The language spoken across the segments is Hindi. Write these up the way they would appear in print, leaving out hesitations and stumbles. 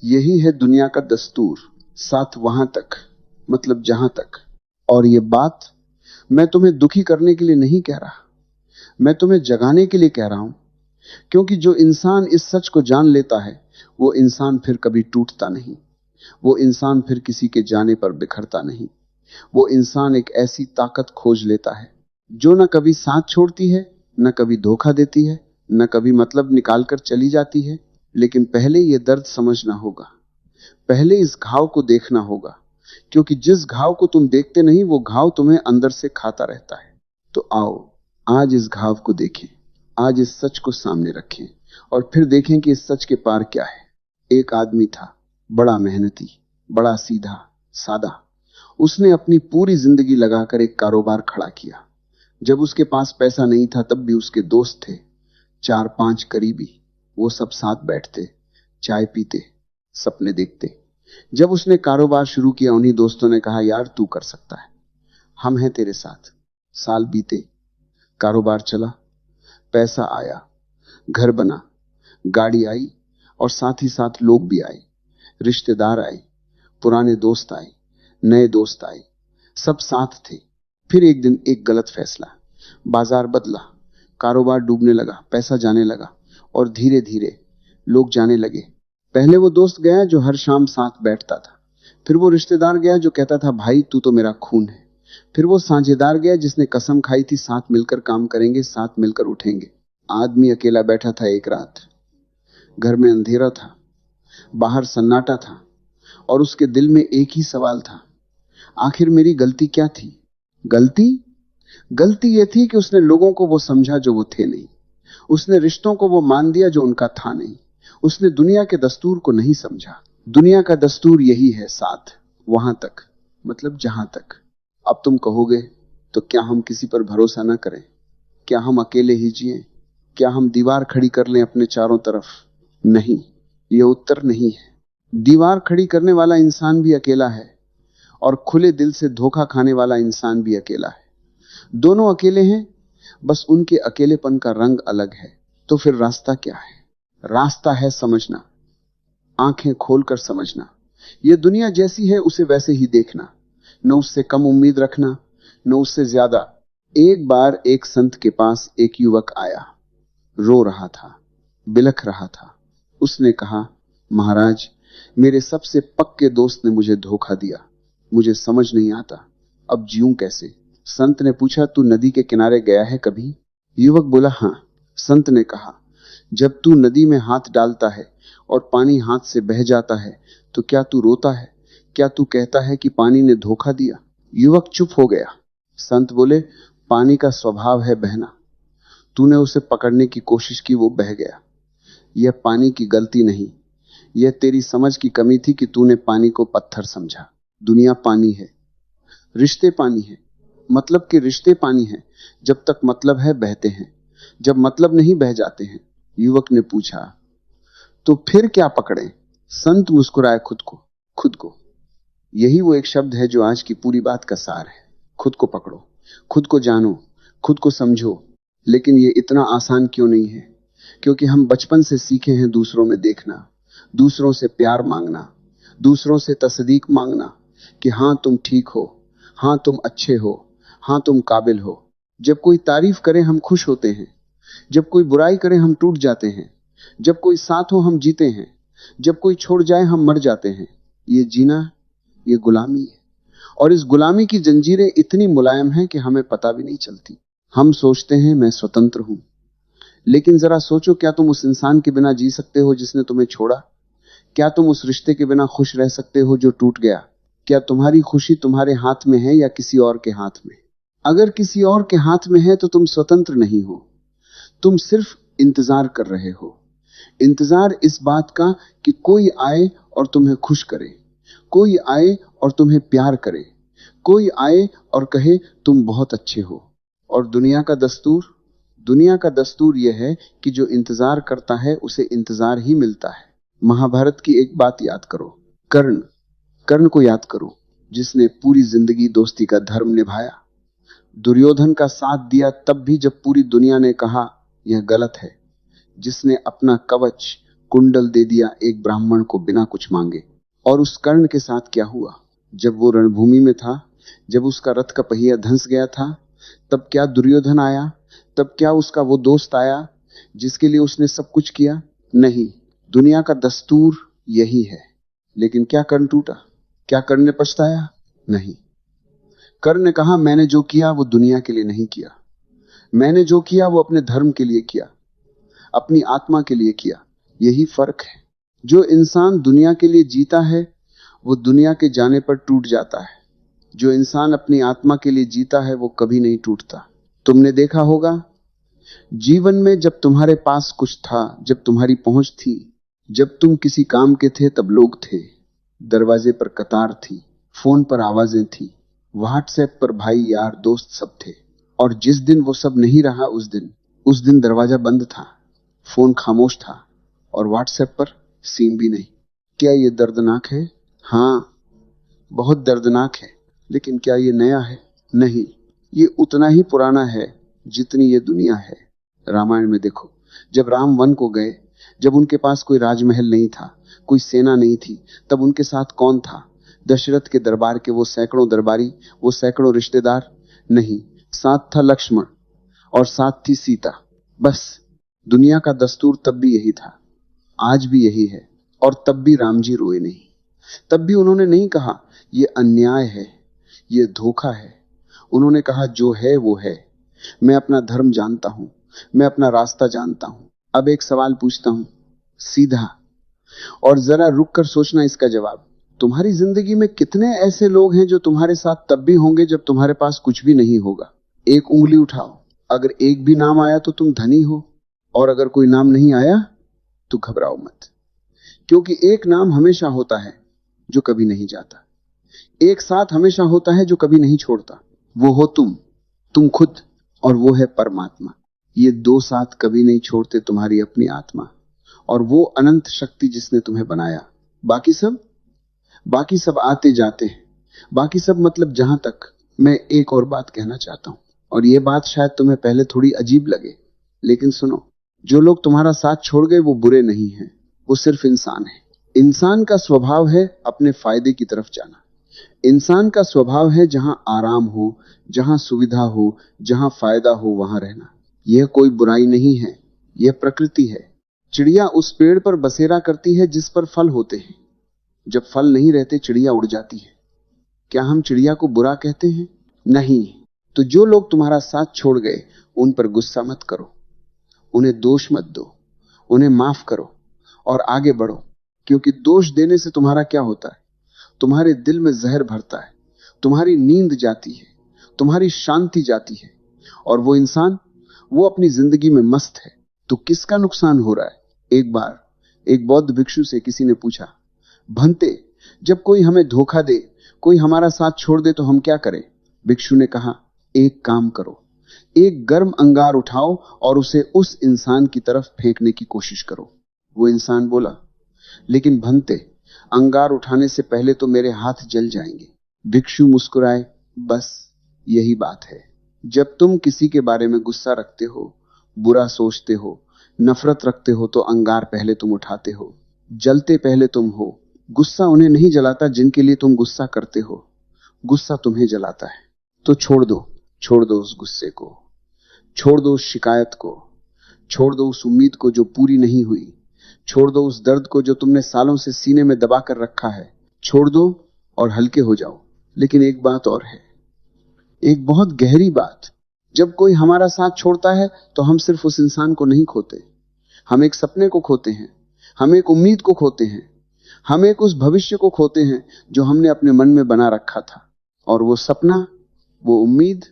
यही है दुनिया का दस्तूर, साथ वहां तक, मतलब जहां तक। और ये बात मैं तुम्हें दुखी करने के लिए नहीं कह रहा, मैं तुम्हें जगाने के लिए कह रहा हूं। क्योंकि जो इंसान इस सच को जान लेता है, वो इंसान फिर कभी टूटता नहीं, वो इंसान फिर किसी के जाने पर बिखरता नहीं। वो इंसान एक ऐसी ताकत खोज लेता है जो न कभी साथ छोड़ती है, न कभी धोखा देती है, न कभी मतलब निकालकर चली जाती है। लेकिन पहले ये दर्द समझना होगा, पहले इस घाव को देखना होगा। क्योंकि जिस घाव को तुम देखते नहीं, वो घाव तुम्हें अंदर से खाता रहता है। तो आओ, आज इस घाव को देखें, आज इस सच को सामने रखें, और फिर देखें कि इस सच के पार क्या है। एक आदमी था, बड़ा मेहनती, बड़ा सीधा सादा। उसने अपनी पूरी जिंदगी लगाकर एक कारोबार खड़ा किया। जब उसके पास पैसा नहीं था, तब भी उसके दोस्त थे, 4-5 करीबी। वो सब साथ बैठते, चाय पीते, सपने देखते। जब उसने कारोबार शुरू किया, उन्हीं दोस्तों ने कहा, यार तू कर सकता है, हम हैं तेरे साथ। साल बीते, कारोबार चला, पैसा आया, घर बना, गाड़ी आई, और साथ ही साथ लोग भी आए, रिश्तेदार आए, पुराने दोस्त आए, नए दोस्त आए, सब साथ थे। फिर एक दिन एक गलत फैसला, बाजार बदला, कारोबार डूबने लगा, पैसा जाने लगा, और धीरे धीरे लोग जाने लगे। पहले वो दोस्त गया जो हर शाम साथ बैठता था, फिर वो रिश्तेदार गया जो कहता था, भाई तू तो मेरा खून है, फिर वो साझेदार गया जिसने कसम खाई थी, साथ मिलकर काम करेंगे, साथ मिलकर उठेंगे। आदमी अकेला बैठा था एक रात, घर में अंधेरा था, बाहर सन्नाटा था, और उसके दिल में एक ही सवाल था, आखिर मेरी गलती क्या थी? गलती गलती ये थी कि उसने लोगों को वो समझा जो वो थे नहीं, उसने रिश्तों को वो मान दिया जो उनका था नहीं, उसने दुनिया के दस्तूर को नहीं समझा। दुनिया का दस्तूर यही है, साथ वहां तक, मतलब जहां तक। अब तुम कहोगे, तो क्या हम किसी पर भरोसा ना करें? क्या हम अकेले ही जिएं? क्या हम दीवार खड़ी कर लें अपने चारों तरफ? नहीं, ये उत्तर नहीं है। दीवार खड़ी करने वाला इंसान भी अकेला है, और खुले दिल से धोखा खाने वाला इंसान भी अकेला है। दोनों अकेले हैं, बस उनके अकेलेपन का रंग अलग है। तो फिर रास्ता क्या है? रास्ता है समझना, आंखें खोलकर समझना। यह दुनिया जैसी है उसे वैसे ही देखना, न उससे कम उम्मीद रखना, न उससे ज्यादा। एक बार एक संत के पास एक युवक आया, रो रहा था, बिलख रहा था। उसने कहा, महाराज, मेरे सबसे पक्के दोस्त ने मुझे धोखा दिया, मुझे समझ नहीं आता, अब जीऊं कैसे? संत ने पूछा, तू नदी के किनारे गया है कभी? युवक बोला, हां। संत ने कहा, जब तू नदी में हाथ डालता है और पानी हाथ से बह जाता है, तो क्या तू रोता है? क्या तू कहता है कि पानी ने धोखा दिया? युवक चुप हो गया। संत बोले, पानी का स्वभाव है बहना, तूने उसे पकड़ने की कोशिश की, वो बह गया। यह पानी की गलती नहीं, यह तेरी समझ की कमी थी कि तूने पानी को पत्थर समझा। दुनिया पानी है, रिश्ते पानी है, मतलब के रिश्ते पानी है। जब तक मतलब है बहते हैं, जब मतलब नहीं बह जाते हैं। युवक ने पूछा, तो फिर क्या पकड़ें? संत मुस्कुराए, खुद को। यही वो एक शब्द है जो आज की पूरी बात का सार है। खुद को पकड़ो, खुद को जानो, खुद को समझो। लेकिन ये इतना आसान क्यों नहीं है? क्योंकि हम बचपन से सीखे हैं दूसरों में देखना, दूसरों से प्यार मांगना, दूसरों से तस्दीक मांगना कि हां तुम ठीक हो, हां तुम अच्छे हो, हां तुम काबिल हो। जब कोई तारीफ करे हम खुश होते हैं, जब कोई बुराई करे हम टूट जाते हैं, जब कोई साथ हो हम जीते हैं, जब कोई छोड़ जाए हम मर जाते हैं। ये जीना, ये गुलामी है। और इस गुलामी की जंजीरें इतनी मुलायम हैं कि हमें पता भी नहीं चलती। हम सोचते हैं मैं स्वतंत्र हूं, लेकिन जरा सोचो, क्या तुम उस इंसान के बिना जी सकते हो जिसने तुम्हें छोड़ा? क्या तुम उस रिश्ते के बिना खुश रह सकते हो जो टूट गया? क्या तुम्हारी खुशी तुम्हारे हाथ में है या किसी और के हाथ में? अगर किसी और के हाथ में है तो तुम स्वतंत्र नहीं हो, तुम सिर्फ इंतजार कर रहे हो। इंतजार इस बात का कि कोई आए और तुम्हें खुश करे, कोई आए और तुम्हें प्यार करे, कोई आए और कहे तुम बहुत अच्छे हो। और दुनिया का दस्तूर यह है कि जो इंतजार करता है उसे इंतजार ही मिलता है। महाभारत की एक बात याद करो, कर्ण को याद करो, जिसने पूरी जिंदगी दोस्ती का धर्म निभाया। दुर्योधन का साथ दिया तब भी जब पूरी दुनिया ने कहा यह गलत है। जिसने अपना कवच कुंडल दे दिया एक ब्राह्मण को बिना कुछ मांगे। और उस कर्ण के साथ क्या हुआ? जब वो रणभूमि में था, जब उसका रथ का पहिया धंस गया था, तब क्या दुर्योधन आया? तब क्या उसका वो दोस्त आया जिसके लिए उसने सब कुछ किया? नहीं। दुनिया का दस्तूर यही है। लेकिन क्या कर्ण टूटा? क्या कर्ण ने पछताया? नहीं। कर्ण ने कहा, मैंने जो किया वो दुनिया के लिए नहीं किया, मैंने जो किया वो अपने धर्म के लिए किया, अपनी आत्मा के लिए किया। यही फर्क है। जो इंसान दुनिया के लिए जीता है वो दुनिया के जाने पर टूट जाता है। जो इंसान अपनी आत्मा के लिए जीता है वो कभी नहीं टूटता। तुमने देखा होगा, जीवन में जब तुम्हारे पास कुछ था, जब तुम्हारी पहुंच थी, जब तुम किसी काम के थे, तब लोग थे, दरवाजे पर कतार थी, फोन पर आवाजें थी, व्हाट्सएप पर भाई यार दोस्त सब थे। और जिस दिन वो सब नहीं रहा, उस दिन दरवाजा बंद था, फोन खामोश था और व्हाट्सएप पर सीन भी नहीं। क्या ये दर्दनाक है? हाँ, बहुत दर्दनाक है। लेकिन क्या ये नया है? नहीं, ये उतना ही पुराना है जितनी ये दुनिया है। रामायण में देखो, जब राम वन को गए, जब उनके पास कोई राजमहल नहीं था, कोई सेना नहीं थी, तब उनके साथ कौन था? दशरथ के दरबार के वो सैकड़ों दरबारी, वो सैकड़ों रिश्तेदार? नहीं, साथ था लक्ष्मण और साथ थी सीता। बस। दुनिया का दस्तूर तब भी यही था, आज भी यही है। और तब भी राम जी रोए नहीं। तब भी उन्होंने नहीं कहा ये अन्याय है, ये धोखा है। उन्होंने कहा जो है वो है। मैं अपना धर्म जानता हूं, मैं अपना रास्ता जानता हूं। अब एक सवाल पूछता हूं, सीधा, और जरा रुक कर सोचना इसका जवाब। तुम्हारी जिंदगी में कितने ऐसे लोग हैं जो तुम्हारे साथ तब भी होंगे जब तुम्हारे पास कुछ भी नहीं होगा? एक उंगली उठाओ। अगर एक भी नाम आया तो तुम धनी हो, और अगर कोई नाम नहीं आया तो घबराओ मत, क्योंकि एक नाम हमेशा होता है जो कभी नहीं जाता। एक साथ हमेशा होता है जो कभी नहीं छोड़ता। वो हो तुम खुद, और वो है परमात्मा। ये दो साथ कभी नहीं छोड़ते तुम्हारी अपनी आत्मा और वो अनंत शक्ति जिसने तुम्हें बनाया। बाकी सब आते जाते हैं। बाकी सब मतलब जहां तक। मैं एक और बात कहना चाहता हूं, और ये बात शायद तुम्हें पहले थोड़ी अजीब लगे, लेकिन सुनो, जो लोग तुम्हारा साथ छोड़ गए वो बुरे नहीं हैं, वो सिर्फ इंसान है। इंसान का स्वभाव है अपने फायदे की तरफ जाना। इंसान का स्वभाव है जहां आराम हो, जहां सुविधा हो, जहां फायदा हो वहां रहना। यह कोई बुराई नहीं है, यह प्रकृति है। चिड़िया उस पेड़ पर बसेरा करती है जिस पर फल होते हैं। जब फल नहीं रहते चिड़िया उड़ जाती है। क्या हम चिड़िया को बुरा कहते हैं? नहीं। तो जो लोग तुम्हारा साथ छोड़ गए उन पर गुस्सा मत करो, उन्हें दोष मत दो, उन्हें माफ करो और आगे बढ़ो। क्योंकि दोष देने से तुम्हारा क्या होता है? तुम्हारे दिल में जहर भरता है, तुम्हारी नींद जाती है, तुम्हारी शांति जाती है, और वो इंसान वो अपनी जिंदगी में मस्त है। तो किसका नुकसान हो रहा है? एक बार एक बौद्ध भिक्षु से किसी ने पूछा, भंते, जब कोई हमें धोखा दे, कोई हमारा साथ छोड़ दे तो हम क्या करें? भिक्षु ने कहा, एक काम करो, एक गर्म अंगार उठाओ और उसे उस इंसान की तरफ फेंकने की कोशिश करो। वो इंसान बोला, लेकिन भंते, अंगार उठाने से पहले तो मेरे हाथ जल जाएंगे। भिक्षु मुस्कुराए, बस यही बात है। जब तुम किसी के बारे में गुस्सा रखते हो, बुरा सोचते हो, नफरत रखते हो, तो अंगार पहले तुम उठाते हो, जलते पहले तुम हो। गुस्सा उन्हें नहीं जलाता जिनके लिए तुम गुस्सा करते हो, गुस्सा तुम्हें जलाता है। तो छोड़ दो उस गुस्से को, छोड़ दो उस शिकायत को, छोड़ दो उस उम्मीद को जो पूरी नहीं हुई, छोड़ दो उस दर्द को जो तुमने सालों से सीने में दबा कर रखा है। छोड़ दो और हल्के हो जाओ। लेकिन एक बात और है, एक बहुत गहरी बात। जब कोई हमारा साथ छोड़ता है तो हम सिर्फ उस इंसान को नहीं खोते, हम एक सपने को खोते हैं, हम एक उम्मीद को खोते हैं, हम एक उस भविष्य को खोते हैं जो हमने अपने मन में बना रखा था। और वो सपना, वो उम्मीद,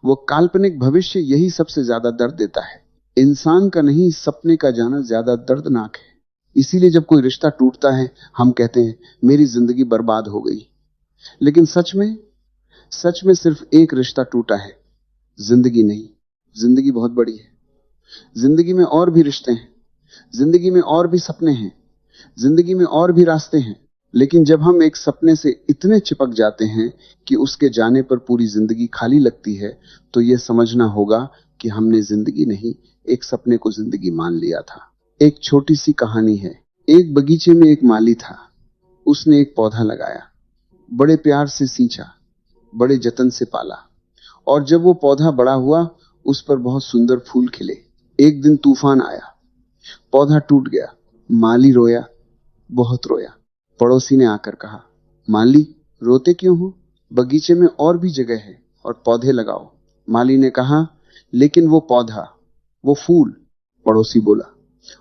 वो काल्पनिक भविष्य, यही सबसे ज्यादा दर्द देता है। इंसान का नहीं, सपने का जाना ज्यादा दर्दनाक है। इसीलिए जब कोई रिश्ता टूटता है हम कहते हैं मेरी जिंदगी बर्बाद हो गई। लेकिन सच में सिर्फ एक रिश्ता टूटा है, जिंदगी नहीं। जिंदगी बहुत बड़ी है। जिंदगी में और भी रिश्ते हैं, जिंदगी में और भी सपने हैं, जिंदगी में और भी रास्ते हैं। लेकिन जब हम एक सपने से इतने चिपक जाते हैं कि उसके जाने पर पूरी जिंदगी खाली लगती है, तो यह समझना होगा कि हमने जिंदगी नहीं, एक सपने को जिंदगी मान लिया था। एक छोटी सी कहानी है। एक बगीचे में एक माली था। उसने एक पौधा लगाया, बड़े प्यार से सींचा, बड़े जतन से पाला, और जब वो पौधा बड़ा हुआ उस पर बहुत सुंदर फूल खिले। एक दिन तूफान आया, पौधा टूट गया। माली रोया, बहुत रोया। पड़ोसी ने आकर कहा, माली रोते क्यों हो? बगीचे में और भी जगह है और पौधे लगाओ। माली ने कहा, लेकिन वो पौधा, वो फूल। पड़ोसी बोला,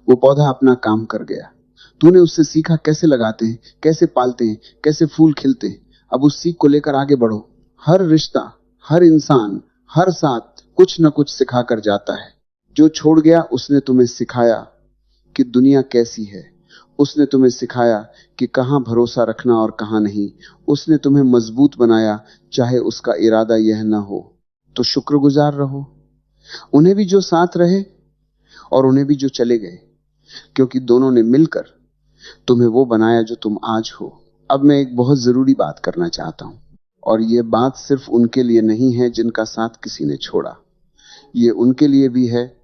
वो पौधा अपना काम कर गया। तूने उससे सीखा कैसे लगाते हैं, कैसे पालते हैं, कैसे फूल खिलते हैं। अब उस सीख को लेकर आगे बढ़ो। हर रिश्ता, हर इंसान, हर साथ कुछ न कुछ सिखा कर जाता है। जो छोड़ गया उसने तुम्हें सिखाया कि दुनिया कैसी है। उसने तुम्हें सिखाया कि कहां भरोसा रखना और कहां नहीं। उसने तुम्हें मजबूत बनाया, चाहे उसका इरादा यह न हो। तो शुक्रगुजार रहो, उन्हें भी जो साथ रहे और उन्हें भी जो चले गए, क्योंकि दोनों ने मिलकर तुम्हें वो बनाया जो तुम आज हो। अब मैं एक बहुत जरूरी बात करना चाहता हूं, और यह बात सिर्फ उनके लिए नहीं है जिनका साथ किसी ने छोड़ा, ये उनके लिए भी है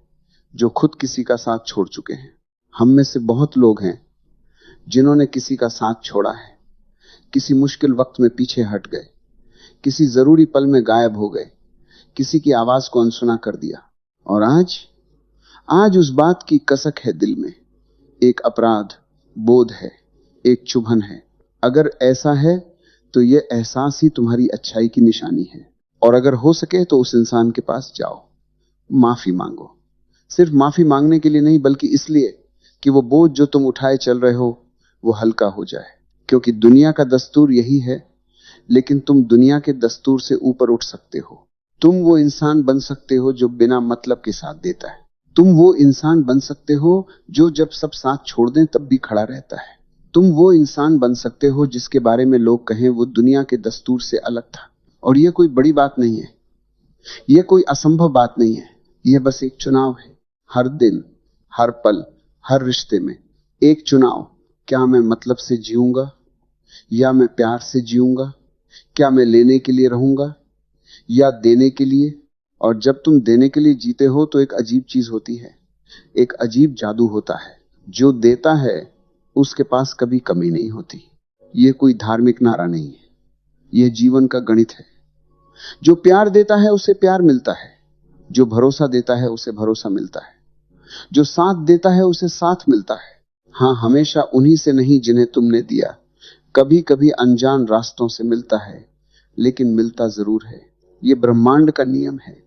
जो खुद किसी का साथ छोड़ चुके हैं। हम में से बहुत लोग हैं जिन्होंने किसी का साथ छोड़ा है, किसी मुश्किल वक्त में पीछे हट गए, किसी जरूरी पल में गायब हो गए, किसी की आवाज को अनसुना कर दिया, और आज उस बात की कसक है दिल में, एक अपराध बोध है, एक चुभन है। अगर ऐसा है तो यह एहसास ही तुम्हारी अच्छाई की निशानी है। और अगर हो सके तो उस इंसान के पास जाओ, माफी मांगो। सिर्फ माफी मांगने के लिए नहीं, बल्कि इसलिए कि वो बोझ जो तुम उठाए चल रहे हो वो हल्का हो जाए। क्योंकि दुनिया का दस्तूर यही है, लेकिन तुम दुनिया के दस्तूर से ऊपर उठ सकते हो। तुम वो इंसान बन सकते हो जो बिना मतलब के साथ देता है। तुम वो इंसान बन सकते हो जो जब सब साथ छोड़ दें तब भी खड़ा रहता है। तुम वो इंसान बन सकते हो जिसके बारे में लोग कहें वो दुनिया के दस्तूर से अलग था। और यह कोई बड़ी बात नहीं है, यह कोई असंभव बात नहीं है, यह बस एक चुनाव है। हर दिन, हर पल, हर रिश्ते में एक चुनाव। क्या मैं मतलब से जीऊंगा या मैं प्यार से जीऊंगा? क्या मैं लेने के लिए रहूंगा या देने के लिए? और जब तुम देने के लिए जीते हो तो एक अजीब चीज होती है, एक अजीब जादू होता है। जो देता है उसके पास कभी कमी नहीं होती। यह कोई धार्मिक नारा नहीं है, यह जीवन का गणित है। जो प्यार देता है उसे प्यार मिलता है, जो भरोसा देता है उसे भरोसा मिलता है, जो साथ देता है उसे साथ मिलता है। हां, हमेशा उन्हीं से नहीं जिन्हें तुमने दिया। कभी कभी अनजान रास्तों से मिलता है, लेकिन मिलता जरूर है। यह ब्रह्मांड का नियम है,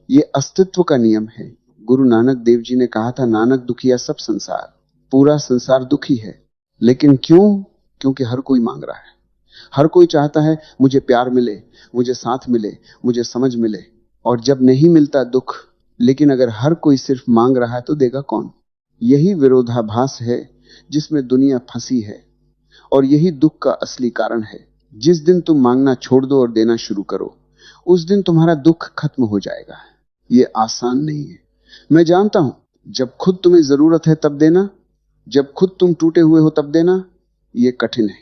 यह अस्तित्व का नियम है। गुरु नानक देव जी ने कहा था, नानक दुखिया सब संसार। पूरा संसार दुखी है, लेकिन क्यों? क्योंकि हर कोई मांग रहा है। हर कोई चाहता है मुझे प्यार मिले, मुझे साथ मिले, मुझे समझ मिले। और जब नहीं मिलता दुख। लेकिन अगर हर कोई सिर्फ मांग रहा है तो देगा कौन? यही विरोधाभास है जिसमें दुनिया फंसी है, और यही दुख का असली कारण है। जिस दिन तुम मांगना छोड़ दो और देना शुरू करो, उस दिन तुम्हारा दुख खत्म हो जाएगा। ये आसान नहीं है, मैं जानता हूं। जब खुद तुम्हें जरूरत है तब देना, जब खुद तुम टूटे हुए हो तब देना, ये कठिन है,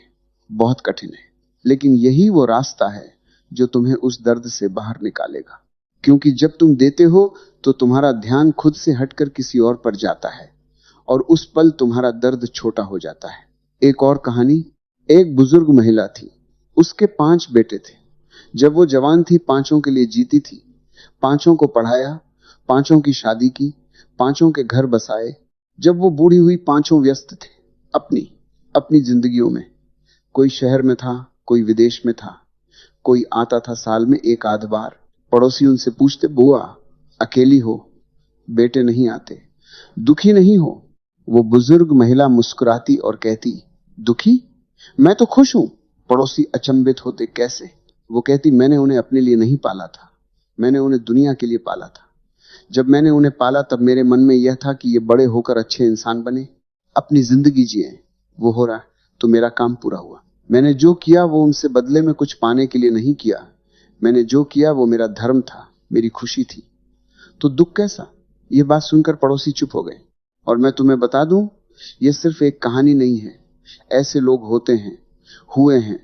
बहुत कठिन है। लेकिन यही वो रास्ता है जो तुम्हें उस दर्द से बाहर निकालेगा। क्योंकि जब तुम देते हो तो तुम्हारा ध्यान खुद से हटकर किसी और पर जाता है, और उस पल तुम्हारा दर्द छोटा हो जाता है। एक और कहानी। एक बुजुर्ग महिला थी, उसके 5 बेटे थे। जब वो जवान थी, 5 के लिए जीती थी। 5 को पढ़ाया, 5 की शादी की, 5 के घर बसाए। जब वो बूढ़ी हुई, 5 व्यस्त थे अपनी अपनी जिंदगियों में। कोई शहर में था, कोई विदेश में था, कोई आता था साल में एक आध बार। पड़ोसी उनसे पूछते, बुआ अकेली हो, बेटे नहीं आते, दुखी नहीं हो? वो बुजुर्ग महिला मुस्कुराती और कहती, दुखी? मैं तो खुश हूं। पड़ोसी अचंभित होते, कैसे? वो कहती, मैंने उन्हें अपने लिए नहीं पाला था, मैंने उन्हें दुनिया के लिए पाला था। जब मैंने उन्हें पाला तब मेरे मन में यह था कि ये बड़े होकर अच्छे इंसान बने, अपनी जिंदगी जिए। वो हो रहा तो मेरा काम पूरा हुआ। मैंने जो किया वो उनसे बदले में कुछ पाने के लिए नहीं किया। मैंने जो किया वो मेरा धर्म था, मेरी खुशी थी। तो दुख कैसा? ये बात सुनकर पड़ोसी चुप हो गए। और मैं तुम्हें बता दूं, ये सिर्फ एक कहानी नहीं है। ऐसे लोग होते हैं, हुए हैं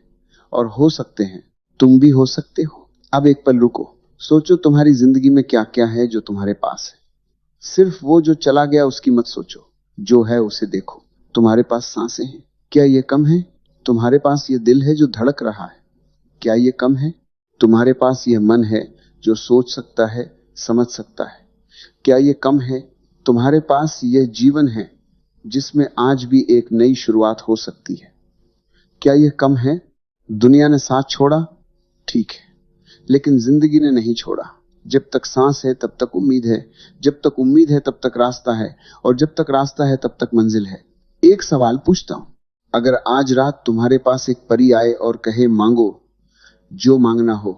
और हो सकते हैं। तुम भी हो सकते हो। अब एक पल रुको, सोचो तुम्हारी जिंदगी में क्या क्या है जो तुम्हारे पास है। सिर्फ वो जो चला गया उसकी मत सोचो, जो है उसे देखो। तुम्हारे पास सांसें हैं, क्या ये कम है? तुम्हारे पास ये दिल है जो धड़क रहा है, क्या ये कम है? तुम्हारे पास ये मन है जो सोच सकता है, समझ सकता है, क्या ये कम है? तुम्हारे पास ये जीवन है जिसमें आज भी एक नई शुरुआत हो सकती है, क्या ये कम है? दुनिया ने साथ छोड़ा, ठीक है, लेकिन जिंदगी ने नहीं छोड़ा। जब तक सांस है तब तक उम्मीद है, जब तक उम्मीद है तब तक रास्ता है, और जब तक रास्ता है तब तक मंजिल है। एक सवाल पूछता हूं, अगर आज रात तुम्हारे पास एक परी आए और कहे मांगो जो मांगना हो,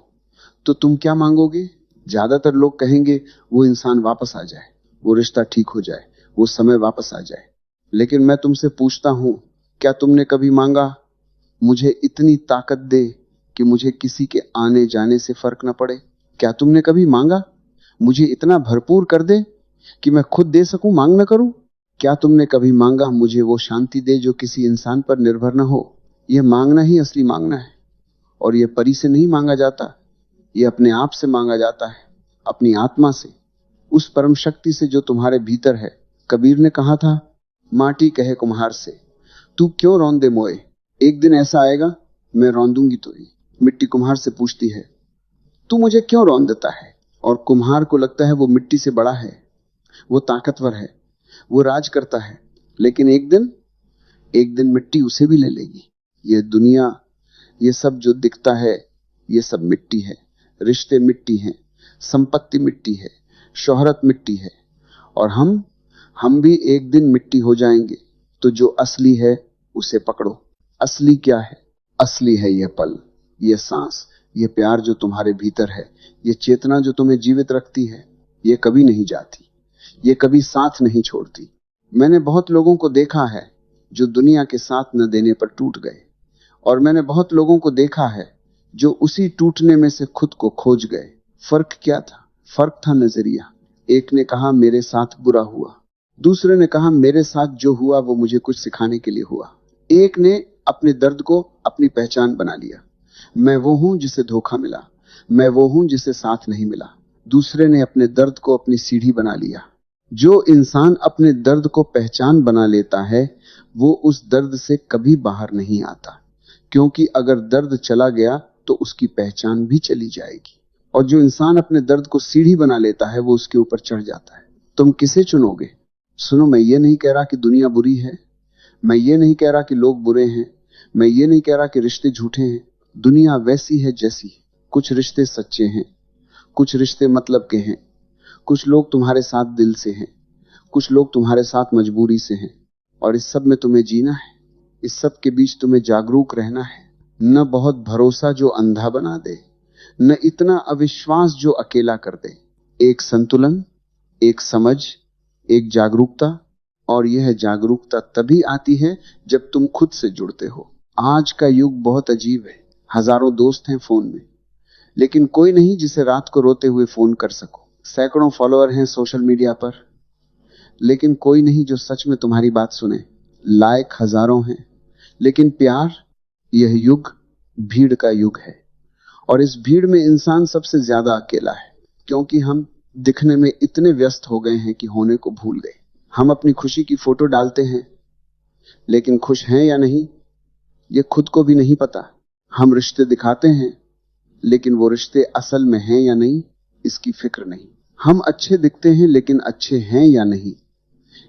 तो तुम क्या मांगोगे? ज्यादातर लोग कहेंगे वो इंसान वापस आ जाए, वो रिश्ता ठीक हो जाए, वो समय वापस आ जाए। लेकिन मैं तुमसे पूछता हूं, क्या तुमने कभी मांगा मुझे इतनी ताकत दे कि मुझे किसी के आने जाने से फर्क न पड़े? क्या तुमने कभी मांगा मुझे इतना भरपूर कर दे कि मैं खुद दे सकूं, मांग न करूं? क्या तुमने कभी मांगा मुझे वो शांति दे जो किसी इंसान पर निर्भर न हो? यह मांगना ही असली मांगना है, और यह परी से नहीं मांगा जाता, यह अपने आप से मांगा जाता है, अपनी आत्मा से, उस परम शक्ति से जो तुम्हारे भीतर है। कबीर ने कहा था, माटी कहे कुम्हार से, तू क्यों रौंदे मोए? एक दिन ऐसा आएगा मैं रौंदूंगी तुझे। मिट्टी कुम्हार से पूछती है, तू मुझे क्यों रौंद देता है? और कुम्हार को लगता है वो मिट्टी से बड़ा है, वो ताकतवर है, वो राज करता है। लेकिन एक दिन मिट्टी उसे भी ले लेगी। ये दुनिया, ये सब जो दिखता है, ये सब मिट्टी है। रिश्ते मिट्टी हैं, संपत्ति मिट्टी है, शोहरत मिट्टी है, और हम भी एक दिन मिट्टी हो जाएंगे। तो जो असली है उसे पकड़ो। असली क्या है? असली है यह पल, यह सांस, यह प्यार जो तुम्हारे भीतर है, यह चेतना जो तुम्हें जीवित रखती है। यह कभी नहीं जाती, यह कभी साथ नहीं छोड़ती। मैंने बहुत लोगों को देखा है जो दुनिया के साथ न देने पर टूट गए, और मैंने बहुत लोगों को देखा है जो उसी टूटने में से खुद को खोज गए। फर्क क्या था? फर्क था नजरिया। एक ने कहा मेरे साथ बुरा हुआ, दूसरे ने कहा मेरे साथ जो हुआ वो मुझे कुछ सिखाने के लिए हुआ। एक ने अपने दर्द को अपनी पहचान बना लिया, मैं वो हूं जिसे धोखा मिला, मैं वो हूं जिसे साथ नहीं मिला। दूसरे ने अपने दर्द को अपनी सीढ़ी बना लिया। जो इंसान अपने दर्द को पहचान बना लेता है वो उस दर्द से कभी बाहर नहीं आता, क्योंकि अगर दर्द चला गया तो उसकी पहचान भी चली जाएगी। और जो इंसान अपने दर्द को सीढ़ी बना लेता है वो उसके ऊपर चढ़ जाता है। तुम किसे चुनोगे? सुनो, मैं ये नहीं कह रहा कि दुनिया बुरी है, मैं ये नहीं कह रहा कि लोग बुरे हैं, मैं ये नहीं कह रहा कि रिश्ते झूठे हैं। दुनिया वैसी है जैसी है। कुछ रिश्ते सच्चे हैं, कुछ रिश्ते मतलब के हैं, कुछ लोग तुम्हारे साथ दिल से हैं, कुछ लोग तुम्हारे साथ मजबूरी से हैं। और इस सब में तुम्हें जीना है, इस सब के बीच तुम्हें जागरूक रहना है। न बहुत भरोसा जो अंधा बना दे, न इतना अविश्वास जो अकेला कर दे। एक संतुलन, एक समझ, एक जागरूकता। और यह जागरूकता तभी आती है जब तुम खुद से जुड़ते हो। आज का युग बहुत अजीब है। हजारों दोस्त हैं फोन में, लेकिन कोई नहीं जिसे रात को रोते हुए फोन कर सको। सैकड़ों फॉलोअर हैं सोशल मीडिया पर, लेकिन कोई नहीं जो सच में तुम्हारी बात सुने। लाइक हजारों हैं, लेकिन प्यार, यह युग भीड़ का युग है। और इस भीड़ में इंसान सबसे ज्यादा अकेला है, क्योंकि हम दिखने में इतने व्यस्त हो गए हैं कि होने को भूल गए। हम अपनी खुशी की फोटो डालते हैं, लेकिन खुश हैं या नहीं ये खुद को भी नहीं पता। हम रिश्ते दिखाते हैं, लेकिन वो रिश्ते असल में हैं या नहीं इसकी फिक्र नहीं। हम अच्छे दिखते हैं, लेकिन अच्छे हैं या नहीं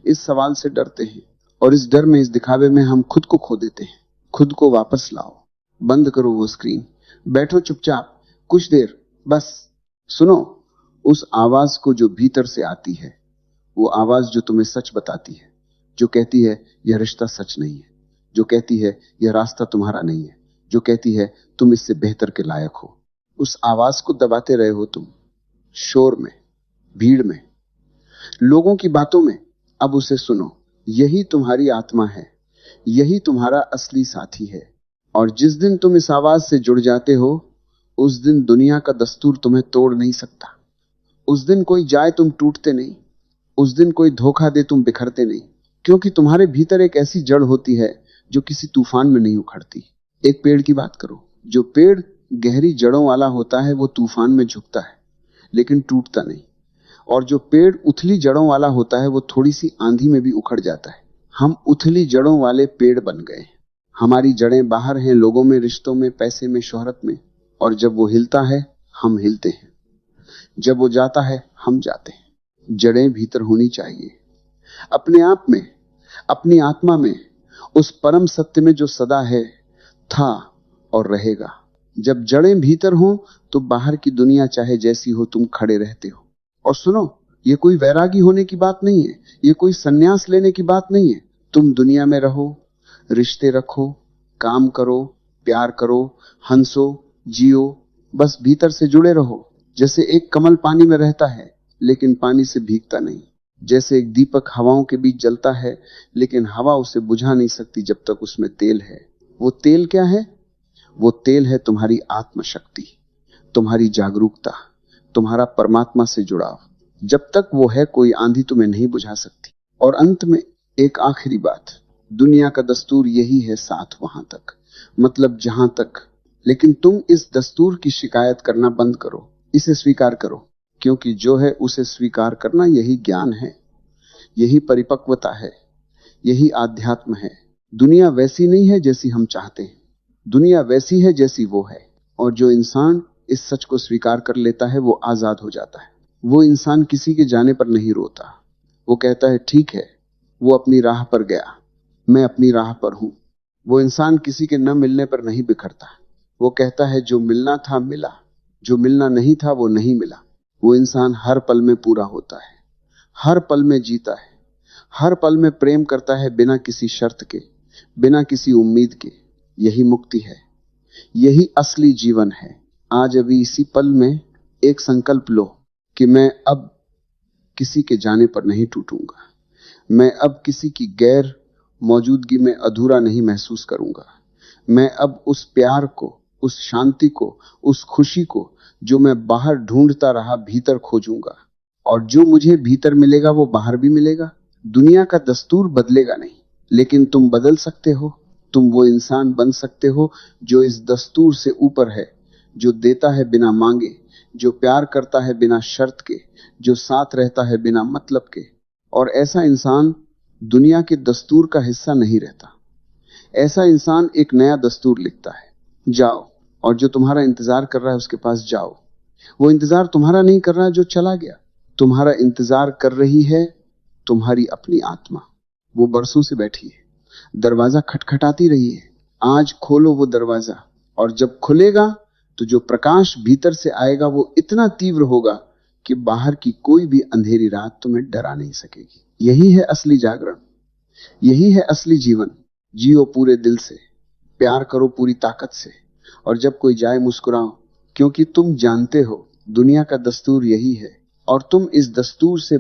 इस सवाल से डरते हैं। और इस डर में, इस दिखावे में हम खुद को खो देते हैं। खुद को वापस लाओ, बंद करो वो स्क्रीन, बैठो चुपचाप कुछ देर, बस सुनो उस आवाज को जो भीतर से आती है। वो आवाज जो तुम्हें सच बताती है, जो कहती है यह रिश्ता सच नहीं है, जो कहती है यह रास्ता तुम्हारा नहीं है, जो कहती है तुम इससे बेहतर के लायक हो। उस आवाज को दबाते रहे हो तुम, शोर में, भीड़ में, लोगों की बातों में। अब उसे सुनो, यही तुम्हारी आत्मा है, यही तुम्हारा असली साथी है। और जिस दिन तुम इस आवाज से जुड़ जाते हो, उस दिन दुनिया का दस्तूर तुम्हें तोड़ नहीं सकता। उस दिन कोई जाए तुम टूटते नहीं, उस दिन कोई धोखा दे तुम बिखरते नहीं, क्योंकि तुम्हारे भीतर एक ऐसी जड़ होती है जो किसी तूफान में नहीं उखड़ती। एक पेड़ की बात करो, जो पेड़ गहरी जड़ों वाला होता है वो तूफान में झुकता है लेकिन टूटता नहीं, और जो पेड़ उथली जड़ों वाला होता है वो थोड़ी सी आंधी में भी उखड़ जाता है। हम उथली जड़ों वाले पेड़ बन गए। हमारी जड़ें बाहर हैं, लोगों में, रिश्तों में, पैसे में, शोहरत में। और जब वो हिलता है हम हिलते हैं, जब वो जाता है हम जाते हैं। जड़ें भीतर होनी चाहिए, अपने आप में, अपनी आत्मा में, उस परम सत्य में जो सदा है, था और रहेगा। जब जड़ें भीतर हों तो बाहर की दुनिया चाहे जैसी हो तुम खड़े रहते हो। और सुनो, ये कोई वैरागी होने की बात नहीं है, ये कोई सन्यास लेने की बात नहीं है। तुम दुनिया में रहो, रिश्ते रखो, काम करो, प्यार करो, हंसो, जियो, बस भीतर से जुड़े रहो। जैसे एक कमल पानी में रहता है लेकिन पानी से भीगता नहीं, जैसे एक दीपक हवाओं के बीच जलता है लेकिन हवा उसे बुझा नहीं सकती जब तक उसमें तेल है। वो तेल क्या है? वो तेल है तुम्हारी आत्मशक्ति, तुम्हारी जागरूकता, तुम्हारा परमात्मा से जुड़ाव। जब तक वो है कोई आंधी तुम्हें नहीं बुझा सकती। और अंत में एक आखिरी बात, दुनिया का दस्तूर यही है, साथ वहां तक, मतलब जहां तक। लेकिन तुम इस दस्तूर की शिकायत करना बंद करो, इसे स्वीकार करो, क्योंकि जो है उसे स्वीकार करना यही ज्ञान है, यही परिपक्वता है, यही आध्यात्म है। दुनिया वैसी नहीं है जैसी हम चाहते हैं, दुनिया वैसी है जैसी वो है। और जो इंसान इस सच को स्वीकार कर लेता है वो आजाद हो जाता है। वो इंसान किसी के जाने पर नहीं रोता, वो कहता है ठीक है, वो अपनी राह पर गया, मैं अपनी राह पर हूं। वो इंसान किसी के न मिलने पर नहीं बिखरता, वो कहता है जो मिलना था मिला, जो मिलना नहीं था वो नहीं मिला। वो इंसान हर पल में पूरा होता है, हर पल में जीता है, हर पल में प्रेम करता है, बिना किसी शर्त के, बिना किसी उम्मीद के। यही मुक्ति है, यही असली जीवन है। आज अभी इसी पल में एक संकल्प लो कि मैं अब किसी के जाने पर नहीं टूटूंगा, मैं अब किसी की गैर मौजूदगी में अधूरा नहीं महसूस करूंगा। मैं अब उस प्यार को, उस शांति को, उस खुशी को जो मैं बाहर ढूंढता रहा भीतर खोजूंगा। और जो मुझे भीतर मिलेगा वो बाहर भी मिलेगा। दुनिया का दस्तूर बदलेगा नहीं, लेकिन तुम बदल सकते हो। तुम वो इंसान बन सकते हो जो इस दस्तूर से ऊपर है, जो देता है बिना मांगे, जो प्यार करता है बिना शर्त के, जो साथ रहता है बिना मतलब के। और ऐसा इंसान दुनिया के दस्तूर का हिस्सा नहीं रहता। ऐसा इंसान एक नया दस्तूर लिखता है। जाओ और जो तुम्हारा इंतजार कर रहा है उसके पास जाओ। वो इंतजार तुम्हारा नहीं कर रहा है जो चला गया, तुम्हारा इंतजार कर रही है तुम्हारी अपनी आत्मा। वो बरसों से बैठी है, दरवाजा खटखटाती रही है। आज खोलो वो दरवाजा, और जब खुलेगा तो जो प्रकाश भीतर से आएगा वो इतना तीव्र होगा कि बाहर की कोई भी अंधेरी रात तुम्हें डरा नहीं सकेगी। यही है असली जागरण, यही है असली जीवन। जियो पूरे दिल से, प्यार करो पूरी ताकत से, और जब कोई जाए मुस्कुराओ, क्योंकि तुम जानते हो दुनिया का दस्तूर यही है और तुम इस दस्तूर से